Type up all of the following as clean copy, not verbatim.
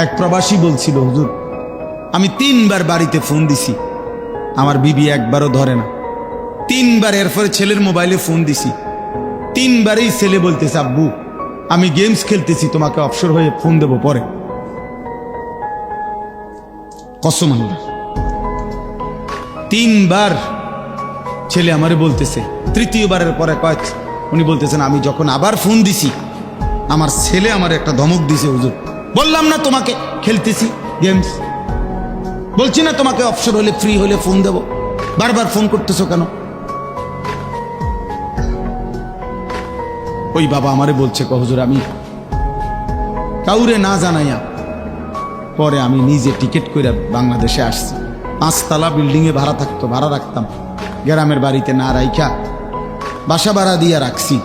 এক প্রবাসী বলছিল, হুজুর আমি 3 বার বাড়িতে ফোন দিছি, আমার বিবি একবারও ধরে না। 3 বার এরপরে ছেলের মোবাইলে ফোন দিছি, 3 বারেই ছেলে বলতেছে, আব্বু আমি গেমস খেলতেছি, তোমাকে অবসর হয়ে ফোন দেব পরে। কসম আল্লাহ, 3 বার ছেলে আমারে বলতেছে। তৃতীয়বারের পরে কয়েক উনি বলতেছেন, আমি যখন আবার ফোন দিছি আমার ছেলে আমার একটা ধমক দিছে, হুজুর বললাম না তোমাকে খেলতেছি গেমস, বলছি না তোমাকে অবসর হলে ফ্রি হলে ফোন দেব, বারবার ফোন করতেছো কেন? ওই বাবা আমারে বলছে, হুজুর আমি কাউরে না জানাইয়া পরে আমি নিজে টিকিট করে বাংলাদেশে আসছি। 5 তলা বিল্ডিংয়ে ভাড়া থাকতো, ভাড়া রাখতাম, গ্রামের বাড়িতে না রাইখা বাসা ভাড়া দিয়ে রাখছি।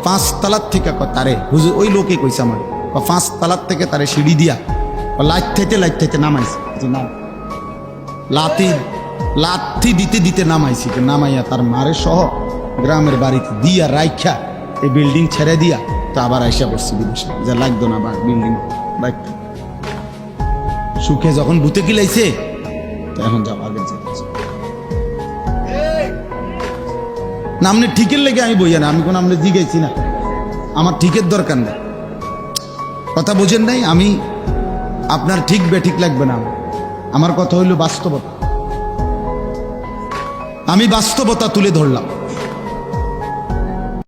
5 তলার থেকে তারে হুজুর ওই লোকে কইছে আমার, 5 তলার থেকে তারে সিঁড়ি দিয়া লাইট থেকে নামাইছে, লাথি দিতে দিতে নামাইছি, নামাইয়া তার মারে সহ গ্রামের বাড়িতে দিয়া রাইখা এই বিল্ডিং ছেড়ে দিয়া তো আবার আইসা পড়ছি বিদেশে, যা লাগতো না বা বিল্ডিং রাখতে। সুখে যখন ভূতে কিলাইছে তো এখন যাও আগের যেতেছে। নামনে ঠিকের লেগে আমি বইয়া না, আমি কোনো আমলে জিগাইছি না, আমার ঠিকের দরকার নেই, কথা বোঝেন নাই। আমি আপনার ঠিক বেঠিক লাগবে না, আমার কথা হইল বাস্তবতা, আমি বাস্তবতা তুলে ধরলাম।